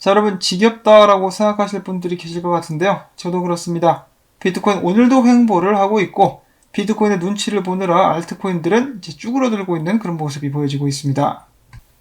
자, 여러분 지겹다라고 생각하실 분들이 계실 것 같은데요. 저도 그렇습니다. 비트코인 오늘도 횡보를 하고 있고 비트코인의 눈치를 보느라 알트코인들은 이제 쭈그러들고 있는 그런 모습이 보여지고 있습니다.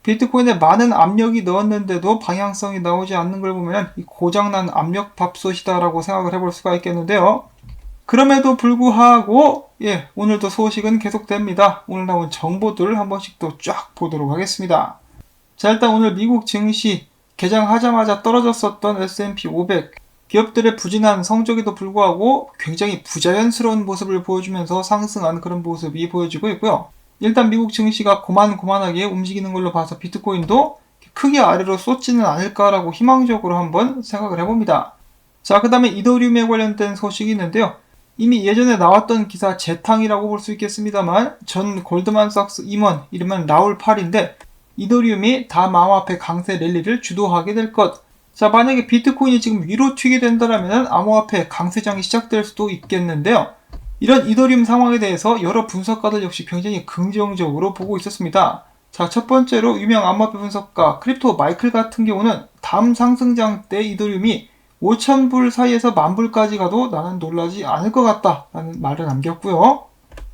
비트코인에 많은 압력이 넣었는데도 방향성이 나오지 않는 걸 보면 이 고장난 압력밥솥이다라고 생각을 해볼 수가 있겠는데요. 그럼에도 불구하고 오늘도 소식은 계속됩니다. 오늘 나온 정보들 한 번씩 또 쫙 보도록 하겠습니다. 자, 일단 오늘 미국 증시 개장하자마자 떨어졌었던 S&P 500 기업들의 부진한 성적에도 불구하고 굉장히 부자연스러운 모습을 보여주면서 상승한 그런 모습이 보여지고 있고요. 일단 미국 증시가 고만고만하게 움직이는 걸로 봐서 비트코인도 크게 아래로 쏟지는 않을까라고 희망적으로 한번 생각을 해봅니다. 자, 그 다음에 이더리움에 관련된 소식이 있는데요. 이미 예전에 나왔던 기사 재탕이라고 볼 수 있겠습니다만 전 골드만삭스 임원 이름은 라울 팔인데 이더리움이 다음 암호화폐 강세 랠리를 주도하게 될 것. 자, 만약에 비트코인이 지금 위로 튀게 된다면 암호화폐 강세장이 시작될 수도 있겠는데요. 이런 이더리움 상황에 대해서 여러 분석가들 역시 굉장히 긍정적으로 보고 있었습니다. 자, 첫 번째로 유명 암호화폐 분석가 크립토 마이클 같은 경우는 다음 상승장 때 이더리움이 5,000불 사이에서 10,000불까지 가도 나는 놀라지 않을 것 같다 라는 말을 남겼고요.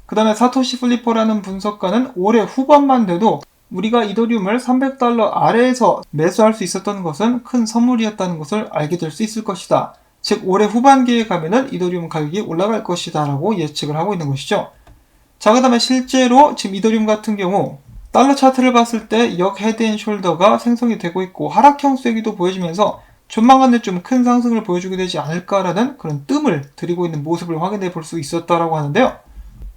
그 다음에 사토시 플리퍼라는 분석가는 올해 후반만 돼도 우리가 이더리움을 $300 아래에서 매수할 수 있었던 것은 큰 선물이었다는 것을 알게 될 수 있을 것이다. 즉 올해 후반기에 가면은 이더리움 가격이 올라갈 것이다 라고 예측을 하고 있는 것이죠. 자, 그 다음에 실제로 지금 이더리움 같은 경우 달러 차트를 봤을 때 역 헤드앤숄더가 생성이 되고 있고 하락형 쐐기도 보여지면서 조만간에 좀 큰 상승을 보여주게 되지 않을까라는 그런 뜸을 들이고 있는 모습을 확인해 볼 수 있었다라고 하는데요.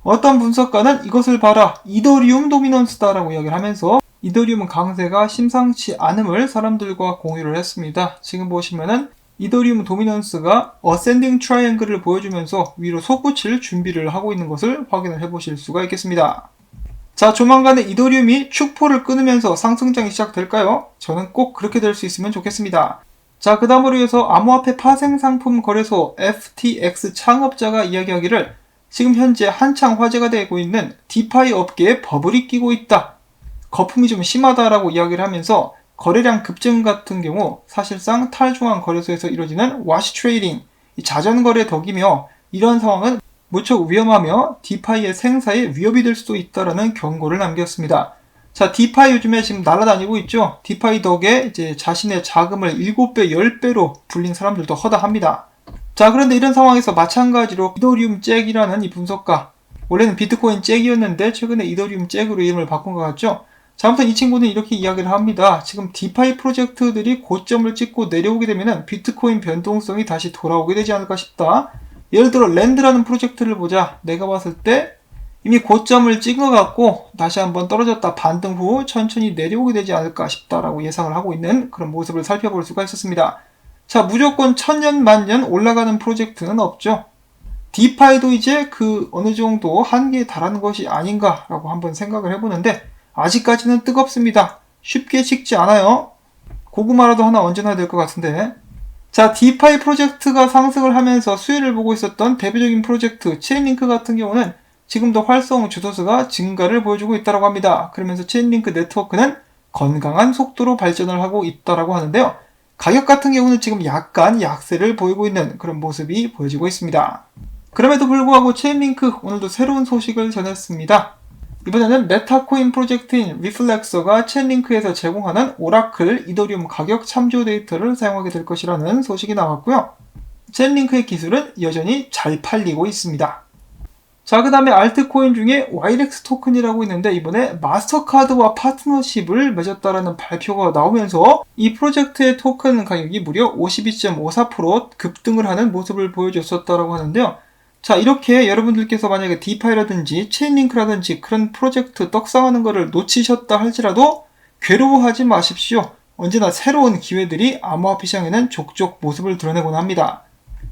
어떤 분석가는 이것을 봐라, 이더리움 도미넌스다라고 이야기를 하면서 이더리움 강세가 심상치 않음을 사람들과 공유를 했습니다. 지금 보시면은 이더리움 도미넌스가 어센딩 트라이앵글을 보여주면서 위로 솟구칠 준비를 하고 있는 것을 확인을 해보실 수가 있겠습니다. 자, 조만간에 이더리움이 축포를 끊으면서 상승장이 시작될까요? 저는 꼭 그렇게 될 수 있으면 좋겠습니다. 자, 그 다음으로 해서 암호화폐 파생상품 거래소 FTX 창업자가 이야기하기를 지금 현재 한창 화제가 되고 있는 디파이 업계에 버블이 끼고 있다. 거품이 좀 심하다라고 이야기를 하면서 거래량 급증 같은 경우 사실상 탈중앙 거래소에서 이루어지는 와시 트레이딩, 자전거래 덕이며 이런 상황은 무척 위험하며 디파이의 생사에 위협이 될 수도 있다라는 경고를 남겼습니다. 자, 디파이 요즘에 지금 날아다니고 있죠. 디파이 덕에 이제 자신의 자금을 7배, 10배로 불린 사람들도 허다합니다. 자, 그런데 이런 상황에서 마찬가지로 이더리움 잭이라는 이 분석가, 원래는 비트코인 잭이었는데 최근에 이더리움 잭으로 이름을 바꾼 것 같죠. 자, 아무튼 이 친구는 이렇게 이야기를 합니다. 지금 디파이 프로젝트들이 고점을 찍고 내려오게 되면 비트코인 변동성이 다시 돌아오게 되지 않을까 싶다. 예를 들어 랜드라는 프로젝트를 보자. 내가 봤을 때 이미 고점을 찍어갖고 다시 한번 떨어졌다 반등 후 천천히 내려오게 되지 않을까 싶다라고 예상을 하고 있는 그런 모습을 살펴볼 수가 있었습니다. 자, 무조건 천년 만년 올라가는 프로젝트는 없죠. 디파이도 이제 그 어느 정도 한계에 달하는 것이 아닌가라고 한번 생각을 해보는데 아직까지는 뜨겁습니다. 쉽게 식지 않아요. 고구마라도 하나 얹어놔야 될 것 같은데. 자, 디파이 프로젝트가 상승을 하면서 수혜를 보고 있었던 대표적인 프로젝트 체인링크 같은 경우는 지금도 활성 주소수가 증가를 보여주고 있다고 합니다. 그러면서 체인링크 네트워크는 건강한 속도로 발전을 하고 있다고 하는데요. 가격 같은 경우는 지금 약간 약세를 보이고 있는 그런 모습이 보여지고 있습니다. 그럼에도 불구하고 체인링크 오늘도 새로운 소식을 전했습니다. 이번에는 메타코인 프로젝트인 리플렉서가 체인링크에서 제공하는 오라클 이더리움 가격 참조 데이터를 사용하게 될 것이라는 소식이 나왔고요. 체인링크의 기술은 여전히 잘 팔리고 있습니다. 자, 그 다음에 알트코인 중에 YREX 토큰이라고 있는데 이번에 마스터카드와 파트너십을 맺었다라는 발표가 나오면서 이 프로젝트의 토큰 가격이 무려 52.54% 급등을 하는 모습을 보여줬었다라고 하는데요. 자, 이렇게 여러분들께서 만약에 디파이라든지 체인링크라든지 그런 프로젝트 떡상하는 거를 놓치셨다 할지라도 괴로워하지 마십시오. 언제나 새로운 기회들이 암호화폐 시장에는 족족 모습을 드러내곤 합니다.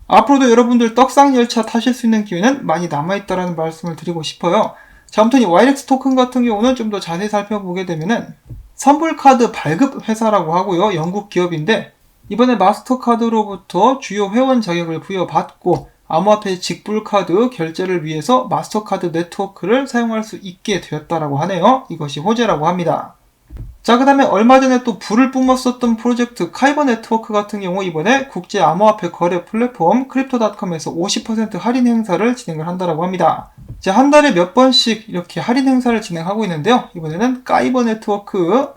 앞으로도 여러분들 떡상 열차 타실 수 있는 기회는 많이 남아있다라는 말씀을 드리고 싶어요. 자, 아무튼 이 YREX 토큰 같은 경우는 좀 더 자세히 살펴보게 되면은 선불카드 발급 회사라고 하고요. 영국 기업인데 이번에 마스터카드로부터 주요 회원 자격을 부여받고 암호화폐 직불카드 결제를 위해서 마스터카드 네트워크를 사용할 수 있게 되었다라고 하네요. 이것이 호재라고 합니다. 자, 그 다음에 얼마 전에 또 불을 뿜었었던 프로젝트 카이버 네트워크 같은 경우 이번에 국제 암호화폐 거래 플랫폼 크립토닷컴에서 50% 할인 행사를 진행을 한다라고 합니다. 이제 한 달에 몇 번씩 이렇게 할인 행사를 진행하고 있는데요. 이번에는 카이버 네트워크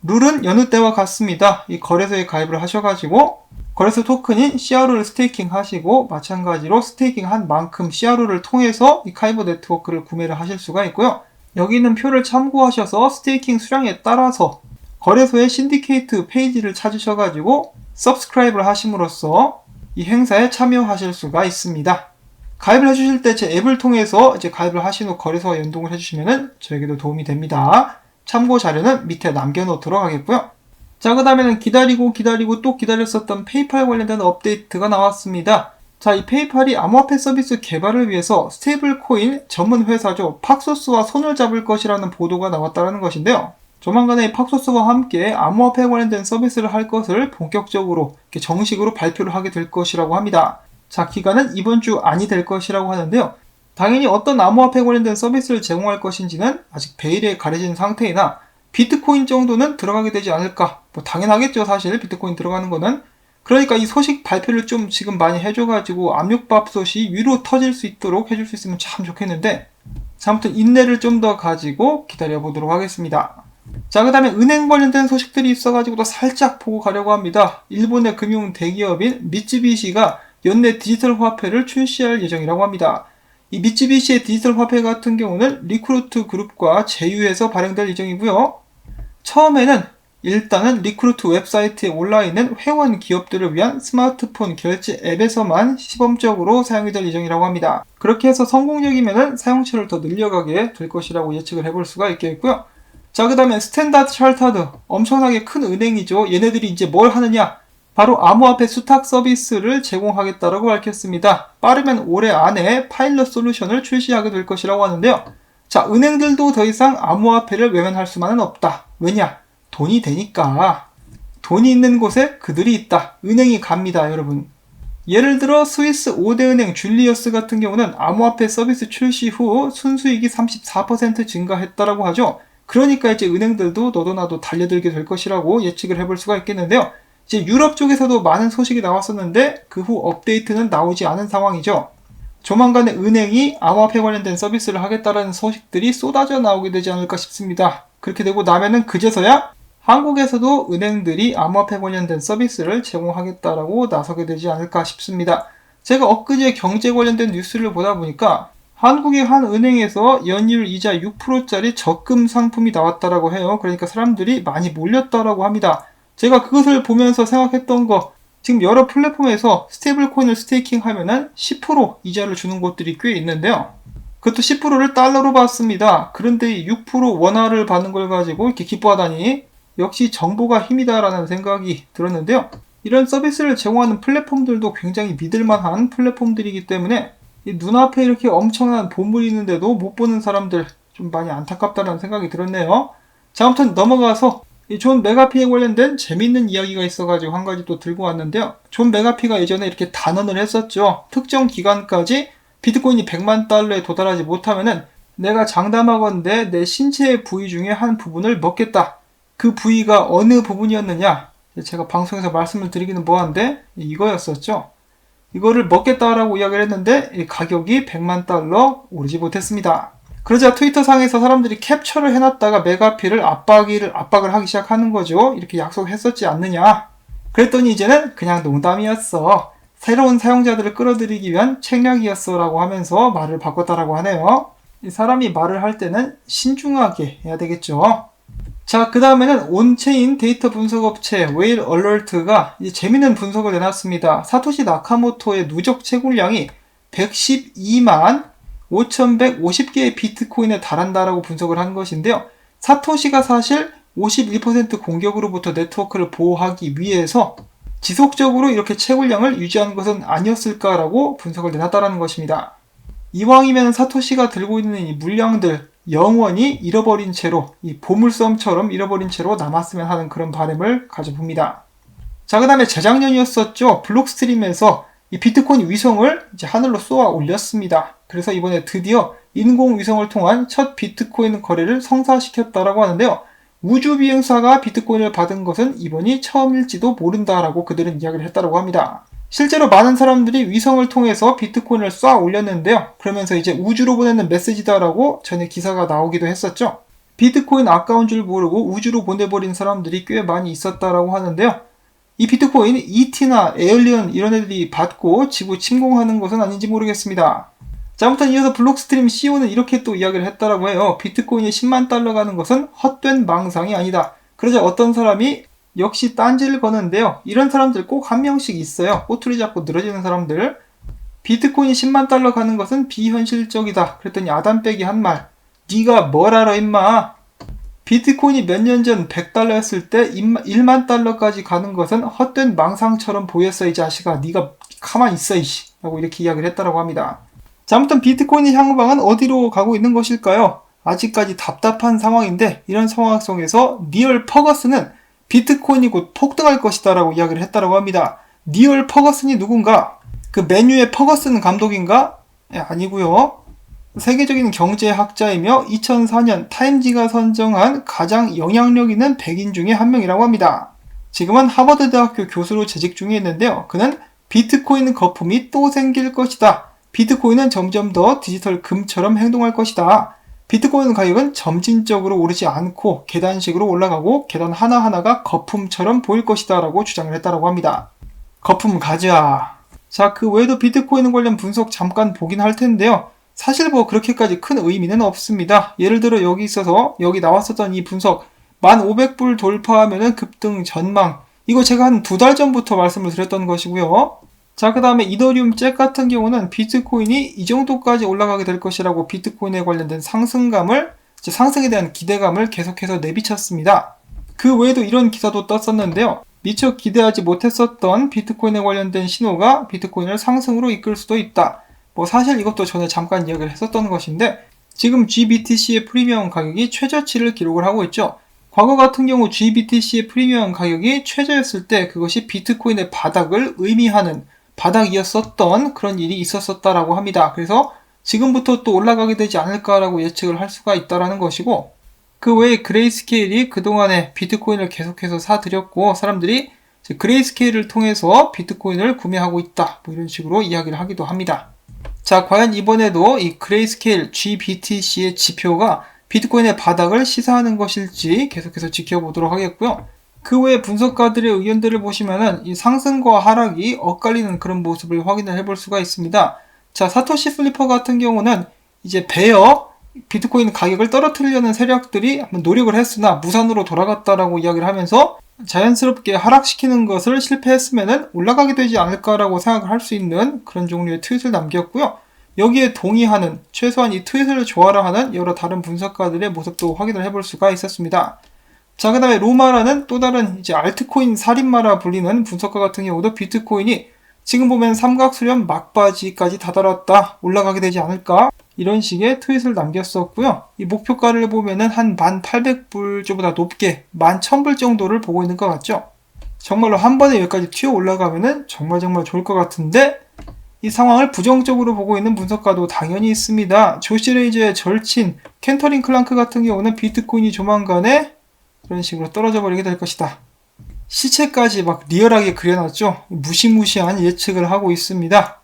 룰은 여느 때와 같습니다. 이 거래소에 가입을 하셔가지고 거래소 토큰인 CRO를 스테이킹 하시고 마찬가지로 스테이킹 한 만큼 CRO를 통해서 이 카이버 네트워크를 구매를 하실 수가 있고요. 여기 있는 표를 참고하셔서 스테이킹 수량에 따라서 거래소의 신디케이트 페이지를 찾으셔가지고 서브스크라이브를 하심으로써 이 행사에 참여하실 수가 있습니다. 가입을 해주실 때 제 앱을 통해서 이제 가입을 하신 후 거래소와 연동을 해주시면 저에게도 도움이 됩니다. 참고 자료는 밑에 남겨놓도록 하겠고요. 자, 그 다음에는 기다리고 또 기다렸었던 페이팔 관련된 업데이트가 나왔습니다. 자, 이 페이팔이 암호화폐 서비스 개발을 위해서 스테이블 코인 전문 회사죠. 팍소스와 손을 잡을 것이라는 보도가 나왔다는 것인데요. 조만간에 팍소스와 함께 암호화폐 관련된 서비스를 할 것을 본격적으로 정식으로 발표를 하게 될 것이라고 합니다. 자, 기간은 이번 주 안이 될 것이라고 하는데요. 당연히 어떤 암호화폐 관련된 서비스를 제공할 것인지는 아직 베일에 가려진 상태이나 비트코인 정도는 들어가게 되지 않을까. 뭐 당연하겠죠, 사실 비트코인 들어가는 거는. 그러니까 이 소식 발표를 좀 지금 많이 해줘가지고 압력밥솥이 위로 터질 수 있도록 해줄 수 있으면 참 좋겠는데, 자, 아무튼 인내를 좀 더 가지고 기다려보도록 하겠습니다. 자, 그 다음에 은행 관련된 소식들이 있어가지고도 살짝 보고 가려고 합니다. 일본의 금융 대기업인 미쯔비시가 연내 디지털 화폐를 출시할 예정이라고 합니다. 이 미쯔비시의 디지털 화폐 같은 경우는 리크루트 그룹과 제휴해서 발행될 예정이고요. 처음에는 일단은 리크루트 웹사이트에 올라있는 회원 기업들을 위한 스마트폰 결제 앱에서만 시범적으로 사용이 될 예정이라고 합니다. 그렇게 해서 성공적이면 사용처를 더 늘려가게 될 것이라고 예측을 해볼 수가 있겠고요. 자, 그 다음에 스탠다드 찰터드, 엄청나게 큰 은행이죠. 얘네들이 이제 뭘 하느냐? 바로 암호화폐 수탁 서비스를 제공하겠다라고 밝혔습니다. 빠르면 올해 안에 파일럿 솔루션을 출시하게 될 것이라고 하는데요. 자, 은행들도 더 이상 암호화폐를 외면할 수만은 없다. 왜냐? 돈이 되니까. 돈이 있는 곳에 그들이 있다. 은행이 갑니다, 여러분. 예를 들어 스위스 5대 은행 줄리어스 같은 경우는 암호화폐 서비스 출시 후 순수익이 34% 증가했다라고 하죠. 그러니까 이제 은행들도 너도 나도 달려들게 될 것이라고 예측을 해볼 수가 있겠는데요. 이제 유럽 쪽에서도 많은 소식이 나왔었는데 그 후 업데이트는 나오지 않은 상황이죠. 조만간에 은행이 암호화폐 관련된 서비스를 하겠다라는 소식들이 쏟아져 나오게 되지 않을까 싶습니다. 그렇게 되고 나면은 그제서야 한국에서도 은행들이 암호화폐 관련된 서비스를 제공하겠다라고 나서게 되지 않을까 싶습니다. 제가 엊그제 경제 관련된 뉴스를 보다 보니까 한국의 한 은행에서 연율 이자 6%짜리 적금 상품이 나왔다라고 해요. 그러니까 사람들이 많이 몰렸다라고 합니다. 제가 그것을 보면서 생각했던 거, 지금 여러 플랫폼에서 스테이블 코인을 스테이킹 하면은 10% 이자를 주는 곳들이 꽤 있는데요. 그것도 10%를 달러로 받습니다. 그런데 6% 원화를 받는 걸 가지고 이렇게 기뻐하다니 역시 정보가 힘이다라는 생각이 들었는데요. 이런 서비스를 제공하는 플랫폼들도 굉장히 믿을만한 플랫폼들이기 때문에 눈앞에 이렇게 엄청난 보물이 있는데도 못 보는 사람들 좀 많이 안타깝다는 생각이 들었네요. 자, 아무튼 넘어가서 이 존 메가피에 관련된 재밌는 이야기가 있어가지고 한 가지 또 들고 왔는데요. 존 메가피가 예전에 이렇게 단언을 했었죠. 특정 기간까지 비트코인이 100만 달러에 도달하지 못하면은 내가 장담하건대 내 신체의 부위 중에 한 부분을 먹겠다. 그 부위가 어느 부분이었느냐? 제가 방송에서 말씀을 드리기는 뭐한데 이거였었죠. 이거를 먹겠다라고 이야기를 했는데 가격이 100만 달러 오르지 못했습니다. 그러자 트위터상에서 사람들이 캡처를 해놨다가 메가피를 압박을 하기 시작하는 거죠. 이렇게 약속했었지 않느냐. 그랬더니 이제는 그냥 농담이었어. 새로운 사용자들을 끌어들이기 위한 책략이었어 라고 하면서 말을 바꿨다라고 하네요. 이 사람이 말을 할 때는 신중하게 해야 되겠죠. 자, 그 다음에는 온체인 데이터 분석업체 웨일 얼럴트가 이제 재밌는 분석을 내놨습니다. 사토시 나카모토의 누적 채굴량이 112만 5,150개의 비트코인에 달한다라고 분석을 한 것인데요. 사토시가 사실 51% 공격으로부터 네트워크를 보호하기 위해서 지속적으로 이렇게 채굴량을 유지하는 것은 아니었을까라고 분석을 내놨다라는 것입니다. 이왕이면 사토시가 들고 있는 이 물량들 영원히 잃어버린 채로, 이 보물섬처럼 잃어버린 채로 남았으면 하는 그런 바람을 가져봅니다. 자, 그 다음에 재작년이었었죠. 블록스트림에서 이 비트코인 위성을 이제 하늘로 쏘아 올렸습니다. 그래서 이번에 드디어 인공위성을 통한 첫 비트코인 거래를 성사시켰다라고 하는데요. 우주 비행사가 비트코인을 받은 것은 이번이 처음일지도 모른다라고 그들은 이야기를 했다고 합니다. 실제로 많은 사람들이 위성을 통해서 비트코인을 쏴 올렸는데요. 그러면서 이제 우주로 보내는 메시지다라고 전에 기사가 나오기도 했었죠. 비트코인 아까운 줄 모르고 우주로 보내버린 사람들이 꽤 많이 있었다라고 하는데요. 이 비트코인 ET나 에얼리언 이런 애들이 받고 지구 침공하는 것은 아닌지 모르겠습니다. 자, 아무튼 이어서 블록스트림 CEO는 이렇게 또 이야기를 했다라고 해요. 비트코인이 10만 달러 가는 것은 헛된 망상이 아니다. 그러자 어떤 사람이 역시 딴지를 거는데요. 이런 사람들 꼭 한 명씩 있어요. 꼬투리 잡고 늘어지는 사람들. 비트코인이 10만 달러 가는 것은 비현실적이다. 그랬더니 아담백이 한 말. 네가 뭘 알아 임마. 비트코인이 몇 년 전 100달러였을 때 1만 달러까지 가는 것은 헛된 망상처럼 보였어 이 자식아. 네가 가만히 있어 이씨. 라고 이렇게 이야기를 했다라고 합니다. 자, 아무튼 비트코인의 향방은 어디로 가고 있는 것일까요? 아직까지 답답한 상황인데 이런 상황 속에서 니얼 퍼거슨은 비트코인이 곧 폭등할 것이다 라고 이야기를 했다라고 합니다. 니얼 퍼거슨이 누군가? 그 맨유의 퍼거슨 감독인가? 아니고요. 세계적인 경제학자이며 2004년 타임지가 선정한 가장 영향력 있는 100인 중에 한 명이라고 합니다. 지금은 하버드 대학교 교수로 재직 중에 있는데요. 그는 비트코인 거품이 또 생길 것이다. 비트코인은 점점 더 디지털 금처럼 행동할 것이다. 비트코인 가격은 점진적으로 오르지 않고 계단식으로 올라가고 계단 하나하나가 거품처럼 보일 것이다 라고 주장을 했다고 합니다. 거품 가자. 자, 그 외에도 비트코인 관련 분석 잠깐 보긴 할 텐데요. 사실 뭐 그렇게까지 큰 의미는 없습니다. 예를 들어 여기 나왔었던 이 분석 1500불 돌파하면은 급등 전망. 이거 제가 한 2달 전부터 말씀을 드렸던 것이고요. 자, 그 다음에 이더리움 잭 같은 경우는 비트코인이 이 정도까지 올라가게 될 것이라고 비트코인에 관련된 상승에 대한 기대감을 계속해서 내비쳤습니다. 그 외에도 이런 기사도 떴었는데요. 미처 기대하지 못했었던 비트코인에 관련된 신호가 비트코인을 상승으로 이끌 수도 있다. 뭐 사실 이것도 전에 잠깐 이야기를 했었던 것인데 지금 GBTC의 프리미엄 가격이 최저치를 기록을 하고 있죠. 과거 같은 경우 GBTC의 프리미엄 가격이 최저였을 때 그것이 비트코인의 바닥을 의미하는 바닥이었었던 그런 일이 있었었다라고 합니다. 그래서 지금부터 또 올라가게 되지 않을까라고 예측을 할 수가 있다라는 것이고 그 외에 그레이스케일이 그동안에 비트코인을 계속해서 사들였고 사람들이 그레이스케일을 통해서 비트코인을 구매하고 있다. 뭐 이런 식으로 이야기를 하기도 합니다. 자, 과연 이번에도 이 그레이스케일 GBTC의 지표가 비트코인의 바닥을 시사하는 것일지 계속해서 지켜보도록 하겠고요. 그 외에 분석가들의 의견들을 보시면은 이 상승과 하락이 엇갈리는 그런 모습을 확인을 해볼 수가 있습니다. 자, 사토시 플리퍼 같은 경우는 이제 비트코인 가격을 떨어뜨리려는 세력들이 한번 노력을 했으나 무산으로 돌아갔다라고 이야기를 하면서 자연스럽게 하락시키는 것을 실패했으면은 올라가게 되지 않을까라고 생각을 할 수 있는 그런 종류의 트윗을 남겼고요. 여기에 동의하는, 최소한 이 트윗을 좋아라 하는 여러 다른 분석가들의 모습도 확인을 해볼 수가 있었습니다. 자, 그 다음에 로마라는 또 다른 이제 알트코인 살인마라 불리는 분석가 같은 경우도 비트코인이 지금 보면 삼각수렴 막바지까지 다다랐다. 올라가게 되지 않을까? 이런 식의 트윗을 남겼었고요. 이 목표가를 보면은 한 1800불조보다 높게 11,000불 정도를 보고 있는 것 같죠? 정말로 한 번에 여기까지 튀어 올라가면은 정말 좋을 것 같은데 이 상황을 부정적으로 보고 있는 분석가도 당연히 있습니다. 조시 레이저의 절친 켄터린 클랑크 같은 경우는 비트코인이 조만간에 그런 식으로 떨어져 버리게 될 것이다. 시체까지 막 리얼하게 그려놨죠. 무시무시한 예측을 하고 있습니다.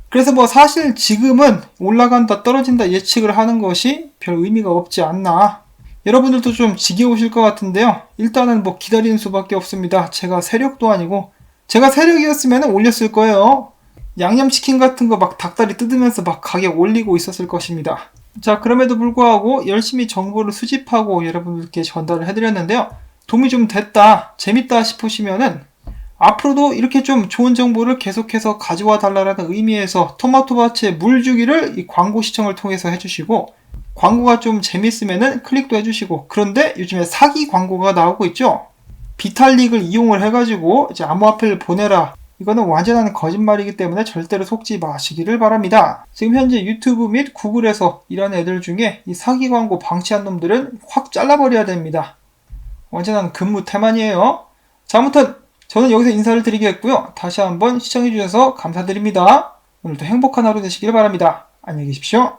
그래서 뭐 사실 지금은 올라간다 떨어진다 예측을 하는 것이 별 의미가 없지 않나. 여러분들도 좀 지겨우실 것 같은데요. 일단은 뭐 기다리는 수밖에 없습니다. 제가 세력도 아니고 제가 세력이었으면 올렸을 거예요. 양념치킨 같은 거 막 닭다리 뜯으면서 막 가격 올리고 있었을 것입니다. 자, 그럼에도 불구하고 열심히 정보를 수집하고 여러분들께 전달을 해드렸는데요. 도움이 좀 됐다, 재밌다 싶으시면은 앞으로도 이렇게 좀 좋은 정보를 계속해서 가져와 달라는 의미에서 토마토밭에 물 주기를 이 광고 시청을 통해서 해주시고 광고가 좀 재밌으면은 클릭도 해주시고 그런데 요즘에 사기 광고가 나오고 있죠. 비탈릭을 이용을 해가지고 이제 암호화폐를 보내라. 이거는 완전한 거짓말이기 때문에 절대로 속지 마시기를 바랍니다. 지금 현재 유튜브 및 구글에서 이런 애들 중에 이 사기 광고 방치한 놈들은 확 잘라버려야 됩니다. 완전한 근무 태만이에요. 자, 아무튼 저는 여기서 인사를 드리겠고요. 다시 한번 시청해주셔서 감사드립니다. 오늘도 행복한 하루 되시길 바랍니다. 안녕히 계십시오.